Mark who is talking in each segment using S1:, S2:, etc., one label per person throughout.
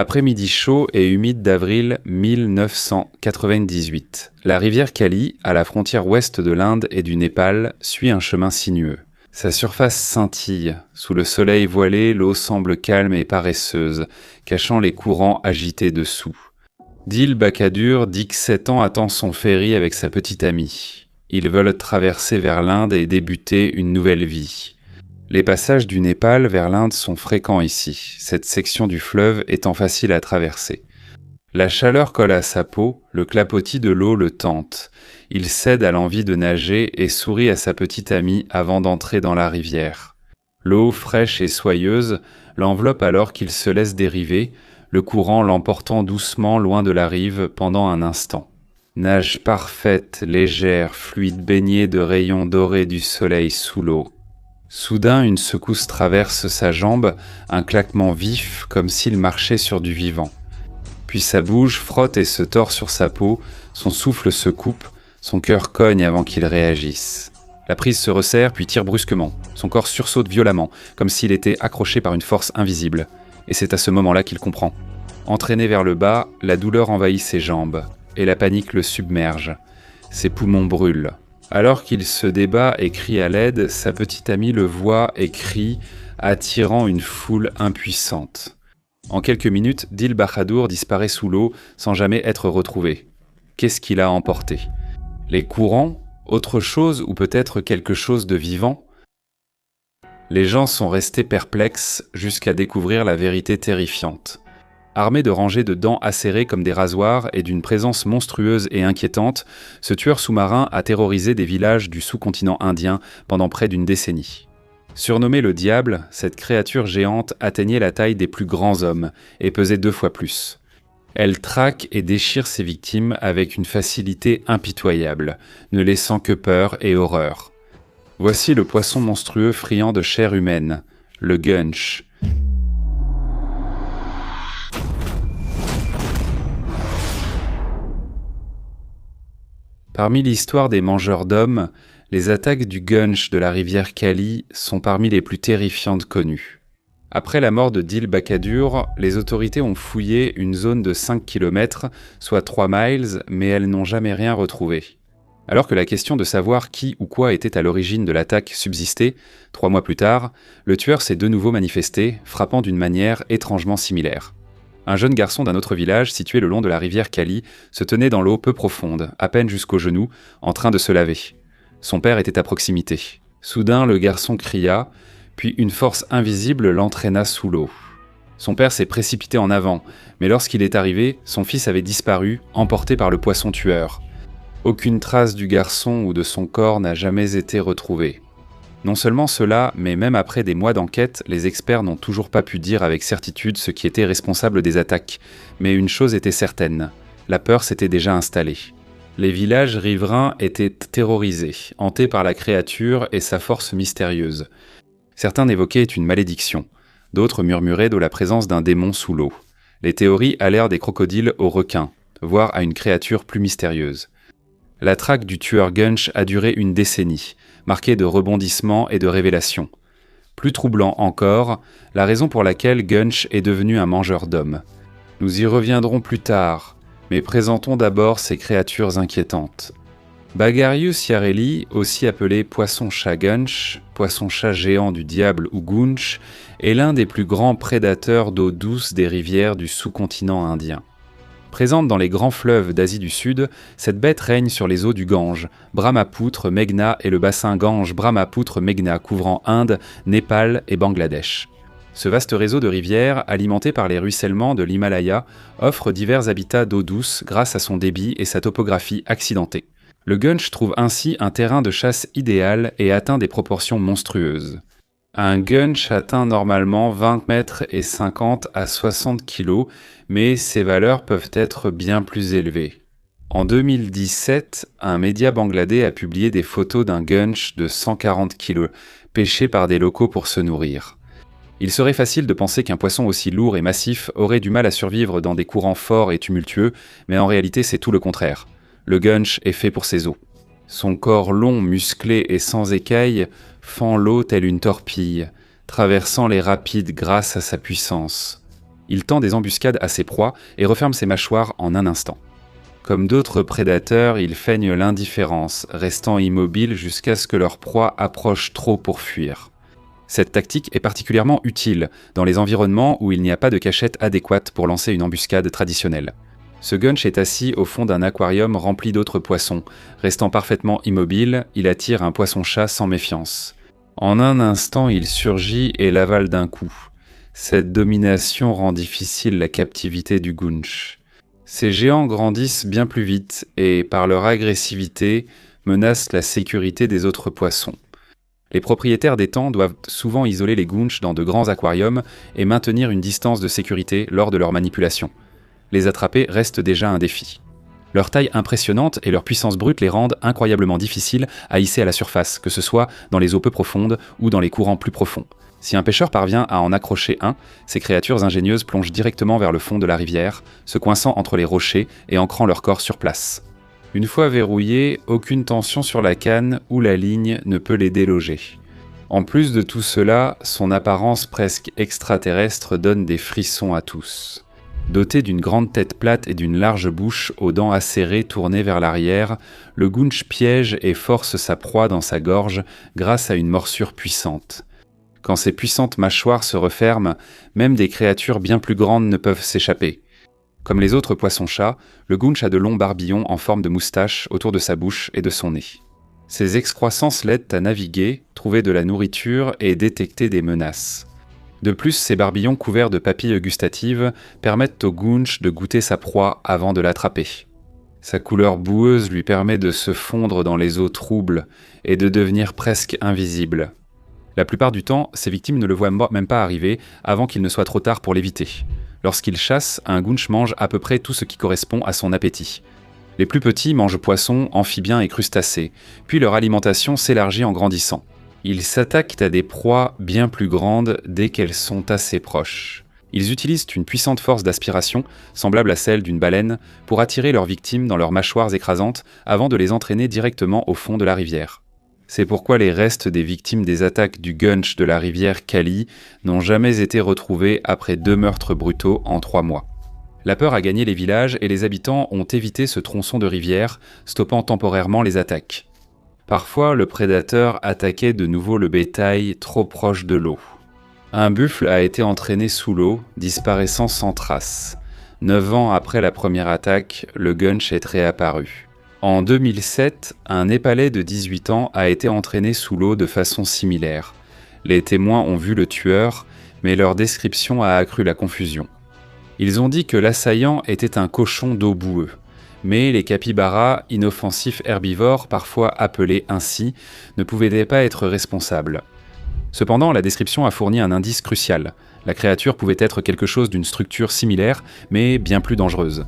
S1: Après-midi chaud et humide d'avril 1998. La rivière Kali, à la frontière ouest de l'Inde et du Népal, suit un chemin sinueux. Sa surface scintille. Sous le soleil voilé, l'eau semble calme et paresseuse, cachant les courants agités dessous. Dil Bahadur, 17 ans, attend son ferry avec sa petite amie. Ils veulent traverser vers l'Inde et débuter une nouvelle vie. Les passages du Népal vers l'Inde sont fréquents ici, cette section du fleuve étant facile à traverser. La chaleur colle à sa peau, le clapotis de l'eau le tente. Il cède à l'envie de nager et sourit à sa petite amie avant d'entrer dans la rivière. L'eau fraîche et soyeuse l'enveloppe alors qu'il se laisse dériver, le courant l'emportant doucement loin de la rive pendant un instant. Nage parfaite, légère, fluide baignée de rayons dorés du soleil sous l'eau. Soudain, une secousse traverse sa jambe, un claquement vif comme s'il marchait sur du vivant. Puis sa bouche frotte et se tord sur sa peau, son souffle se coupe, son cœur cogne avant qu'il réagisse. La prise se resserre puis tire brusquement. Son corps sursaute violemment, comme s'il était accroché par une force invisible. Et c'est à ce moment-là qu'il comprend. Entraîné vers le bas, la douleur envahit ses jambes, et la panique le submerge. Ses poumons brûlent. Alors qu'il se débat et crie à l'aide, sa petite amie le voit et crie, attirant une foule impuissante. En quelques minutes, Dil Bahadur disparaît sous l'eau sans jamais être retrouvé. Qu'est-ce qu'il a emporté ? Les courants ? Autre chose ou peut-être quelque chose de vivant ? Les gens sont restés perplexes jusqu'à découvrir la vérité terrifiante. Armé de rangées de dents acérées comme des rasoirs et d'une présence monstrueuse et inquiétante, ce tueur sous-marin a terrorisé des villages du sous-continent indien pendant près d'une décennie. Surnommé le Diable, cette créature géante atteignait la taille des plus grands hommes et pesait 2 fois plus. Elle traque et déchire ses victimes avec une facilité impitoyable, ne laissant que peur et horreur. Voici le poisson monstrueux friand de chair humaine, le gunch. Parmi l'histoire des mangeurs d'hommes, les attaques du gunch de la rivière Kali sont parmi les plus terrifiantes connues. Après la mort de Dil Bahadur, les autorités ont fouillé une zone de 5 km, soit 3 miles, mais elles n'ont jamais rien retrouvé. Alors que la question de savoir qui ou quoi était à l'origine de l'attaque subsistait, 3 mois plus tard, le tueur s'est de nouveau manifesté, frappant d'une manière étrangement similaire. Un jeune garçon d'un autre village, situé le long de la rivière Kali, se tenait dans l'eau peu profonde, à peine jusqu'aux genoux, en train de se laver. Son père était à proximité. Soudain, le garçon cria, puis une force invisible l'entraîna sous l'eau. Son père s'est précipité en avant, mais lorsqu'il est arrivé, son fils avait disparu, emporté par le poisson tueur. Aucune trace du garçon ou de son corps n'a jamais été retrouvée. Non seulement cela, mais même après des mois d'enquête, les experts n'ont toujours pas pu dire avec certitude ce qui était responsable des attaques. Mais une chose était certaine, la peur s'était déjà installée. Les villages riverains étaient terrorisés, hantés par la créature et sa force mystérieuse. Certains évoquaient une malédiction, d'autres murmuraient de la présence d'un démon sous l'eau. Les théories allèrent des crocodiles aux requins, voire à une créature plus mystérieuse. La traque du tueur Gunch a duré une décennie, marquée de rebondissements et de révélations. Plus troublant encore, la raison pour laquelle Gunch est devenu un mangeur d'hommes. Nous y reviendrons plus tard, mais présentons d'abord ces créatures inquiétantes. Bagarius Yareli, aussi appelé poisson-chat Gunch, poisson-chat géant du diable ou Gunch, est l'un des plus grands prédateurs d'eau douce des rivières du sous-continent indien. Présente dans les grands fleuves d'Asie du Sud, cette bête règne sur les eaux du Gange, Brahmapoutre, Meghna et le bassin Gange-Brahmapoutre-Meghna couvrant Inde, Népal et Bangladesh. Ce vaste réseau de rivières, alimenté par les ruissellements de l'Himalaya, offre divers habitats d'eau douce grâce à son débit et sa topographie accidentée. Le Gunch trouve ainsi un terrain de chasse idéal et atteint des proportions monstrueuses. Un gunch atteint normalement 20 mètres et 50 à 60 kg, mais ces valeurs peuvent être bien plus élevées. En 2017, un média bangladais a publié des photos d'un gunch de 140 kg, pêché par des locaux pour se nourrir. Il serait facile de penser qu'un poisson aussi lourd et massif aurait du mal à survivre dans des courants forts et tumultueux, mais en réalité c'est tout le contraire. Le gunch est fait pour ses eaux. Son corps long, musclé et sans écailles fend l'eau telle une torpille, traversant les rapides grâce à sa puissance. Il tend des embuscades à ses proies et referme ses mâchoires en un instant. Comme d'autres prédateurs, il feigne l'indifférence, restant immobile jusqu'à ce que leur proie approche trop pour fuir. Cette tactique est particulièrement utile dans les environnements où il n'y a pas de cachette adéquate pour lancer une embuscade traditionnelle. Ce gunch est assis au fond d'un aquarium rempli d'autres poissons. Restant parfaitement immobile, il attire un poisson-chat sans méfiance. En un instant, il surgit et l'avale d'un coup. Cette domination rend difficile la captivité du gunch. Ces géants grandissent bien plus vite et, par leur agressivité, menacent la sécurité des autres poissons. Les propriétaires d'étangs doivent souvent isoler les gunch dans de grands aquariums et maintenir une distance de sécurité lors de leur manipulation. Les attraper reste déjà un défi. Leur taille impressionnante et leur puissance brute les rendent incroyablement difficiles à hisser à la surface, que ce soit dans les eaux peu profondes ou dans les courants plus profonds. Si un pêcheur parvient à en accrocher un, ces créatures ingénieuses plongent directement vers le fond de la rivière, se coinçant entre les rochers et ancrant leur corps sur place. Une fois verrouillés, aucune tension sur la canne ou la ligne ne peut les déloger. En plus de tout cela, son apparence presque extraterrestre donne des frissons à tous. Doté d'une grande tête plate et d'une large bouche aux dents acérées tournées vers l'arrière, le gunch piège et force sa proie dans sa gorge grâce à une morsure puissante. Quand ces puissantes mâchoires se referment, même des créatures bien plus grandes ne peuvent s'échapper. Comme les autres poissons-chats, le gunch a de longs barbillons en forme de moustache autour de sa bouche et de son nez. Ces excroissances l'aident à naviguer, trouver de la nourriture et détecter des menaces. De plus, ces barbillons couverts de papilles gustatives permettent au gunch de goûter sa proie avant de l'attraper. Sa couleur boueuse lui permet de se fondre dans les eaux troubles et de devenir presque invisible. La plupart du temps, ses victimes ne le voient même pas arriver avant qu'il ne soit trop tard pour l'éviter. Lorsqu'il chasse, un gunch mange à peu près tout ce qui correspond à son appétit. Les plus petits mangent poissons, amphibiens et crustacés, puis leur alimentation s'élargit en grandissant. Ils s'attaquent à des proies bien plus grandes dès qu'elles sont assez proches. Ils utilisent une puissante force d'aspiration, semblable à celle d'une baleine, pour attirer leurs victimes dans leurs mâchoires écrasantes avant de les entraîner directement au fond de la rivière. C'est pourquoi les restes des victimes des attaques du gunch de la rivière Kali n'ont jamais été retrouvés après 2 meurtres brutaux en 3 mois. La peur a gagné les villages et les habitants ont évité ce tronçon de rivière, stoppant temporairement les attaques. Parfois, le prédateur attaquait de nouveau le bétail trop proche de l'eau. Un buffle a été entraîné sous l'eau, disparaissant sans trace. 9 ans après la première attaque, le gunch est réapparu. En 2007, un Népalais de 18 ans a été entraîné sous l'eau de façon similaire. Les témoins ont vu le tueur, mais leur description a accru la confusion. Ils ont dit que l'assaillant était un cochon d'eau boueux, mais les capybaras, inoffensifs herbivores parfois appelés ainsi, ne pouvaient pas être responsables. Cependant, la description a fourni un indice crucial. La créature pouvait être quelque chose d'une structure similaire, mais bien plus dangereuse.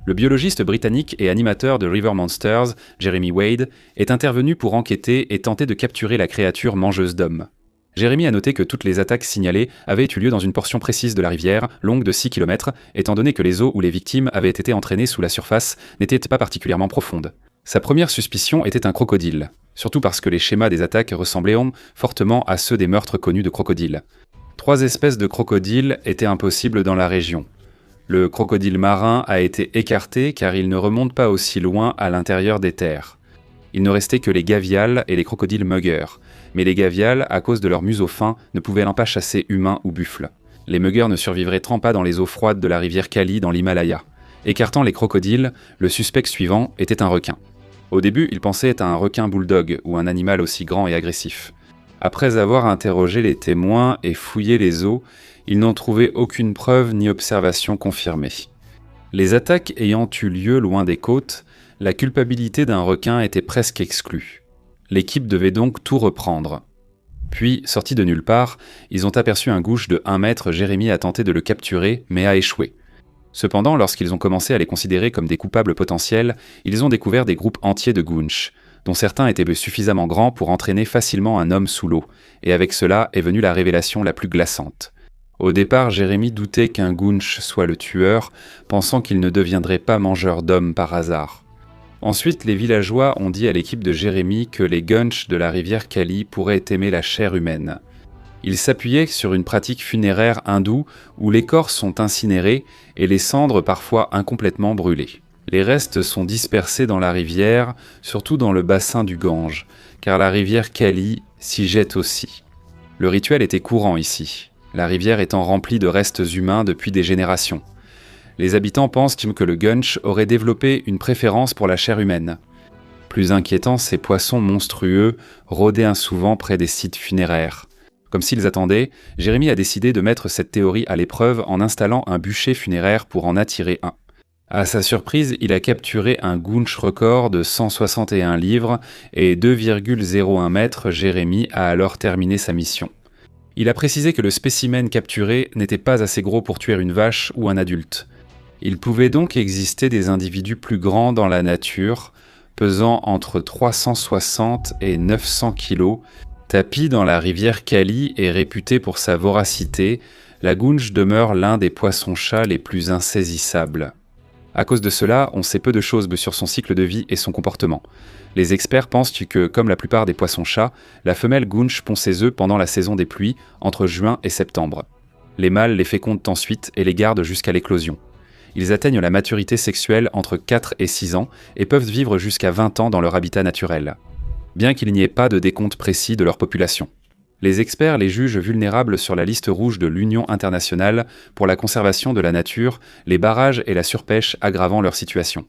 S1: Le biologiste britannique et animateur de River Monsters, Jeremy Wade, est intervenu pour enquêter et tenter de capturer la créature mangeuse d'hommes. Jeremy a noté que toutes les attaques signalées avaient eu lieu dans une portion précise de la rivière, longue de 6 km, étant donné que les eaux où les victimes avaient été entraînées sous la surface n'étaient pas particulièrement profondes. Sa première suspicion était un crocodile, surtout parce que les schémas des attaques ressemblaient fortement à ceux des meurtres connus de crocodiles. 3 espèces de crocodiles étaient impossibles dans la région. Le crocodile marin a été écarté car il ne remonte pas aussi loin à l'intérieur des terres. Il ne restait que les gavials et les crocodiles muggers, mais les gavials, à cause de leur museau fin, ne pouvaient pas chasser humains ou buffles. Les muggers ne survivraient pas dans les eaux froides de la rivière Kali dans l'Himalaya. Écartant les crocodiles, le suspect suivant était un requin. Au début, il pensait à un requin bulldog ou un animal aussi grand et agressif. Après avoir interrogé les témoins et fouillé les eaux, ils n'ont trouvé aucune preuve ni observation confirmée. Les attaques ayant eu lieu loin des côtes, la culpabilité d'un requin était presque exclue. L'équipe devait donc tout reprendre. Puis, sorti de nulle part, ils ont aperçu un gouche de 1 mètre. Jérémy a tenté de le capturer, mais a échoué. Cependant, lorsqu'ils ont commencé à les considérer comme des coupables potentiels, ils ont découvert des groupes entiers de gunch, dont certains étaient suffisamment grands pour entraîner facilement un homme sous l'eau, et avec cela est venue la révélation la plus glaçante. Au départ, Jérémy doutait qu'un gunch soit le tueur, pensant qu'il ne deviendrait pas mangeur d'hommes par hasard. Ensuite, les villageois ont dit à l'équipe de Jérémy que les gunch de la rivière Kali pourraient aimer la chair humaine. Il s'appuyait sur une pratique funéraire hindoue où les corps sont incinérés et les cendres parfois incomplètement brûlées. Les restes sont dispersés dans la rivière, surtout dans le bassin du Gange, car la rivière Kali s'y jette aussi. Le rituel était courant ici, la rivière étant remplie de restes humains depuis des générations. Les habitants pensent que le Gunsh aurait développé une préférence pour la chair humaine. Plus inquiétant, ces poissons monstrueux rôdaient souvent près des sites funéraires. Comme s'ils attendaient, Jérémie a décidé de mettre cette théorie à l'épreuve en installant un bûcher funéraire pour en attirer un. À sa surprise, il a capturé un Gunsh record de 161 livres et 2,01 mètres. Jérémie a alors terminé sa mission. Il a précisé que le spécimen capturé n'était pas assez gros pour tuer une vache ou un adulte. Il pouvait donc exister des individus plus grands dans la nature, pesant entre 360 et 900 kilos. Tapie dans la rivière Kali et réputée pour sa voracité, la Gunsh demeure l'un des poissons-chats les plus insaisissables. À cause de cela, on sait peu de choses sur son cycle de vie et son comportement. Les experts pensent que, comme la plupart des poissons-chats, la femelle Gunsh pond ses œufs pendant la saison des pluies, entre juin et septembre. Les mâles les fécondent ensuite et les gardent jusqu'à l'éclosion. Ils atteignent la maturité sexuelle entre 4 et 6 ans et peuvent vivre jusqu'à 20 ans dans leur habitat naturel. Bien qu'il n'y ait pas de décompte précis de leur population. Les experts les jugent vulnérables sur la liste rouge de l'Union internationale pour la conservation de la nature, les barrages et la surpêche aggravant leur situation.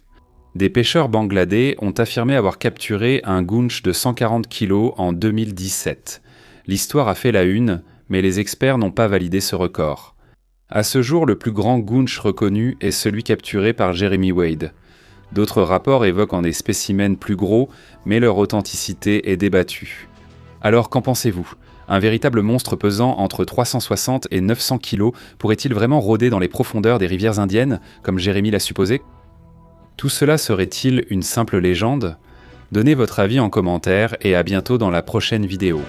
S1: Des pêcheurs bangladais ont affirmé avoir capturé un Gunsh de 140 kg en 2017. L'histoire a fait la une, mais les experts n'ont pas validé ce record. À ce jour, le plus grand Gunsh reconnu est celui capturé par Jeremy Wade. D'autres rapports évoquent des spécimens plus gros, mais leur authenticité est débattue. Alors qu'en pensez-vous ? Un véritable monstre pesant entre 360 et 900 kg pourrait-il vraiment rôder dans les profondeurs des rivières indiennes, comme Jérémie l'a supposé ? Tout cela serait-il une simple légende ? Donnez votre avis en commentaire et à bientôt dans la prochaine vidéo.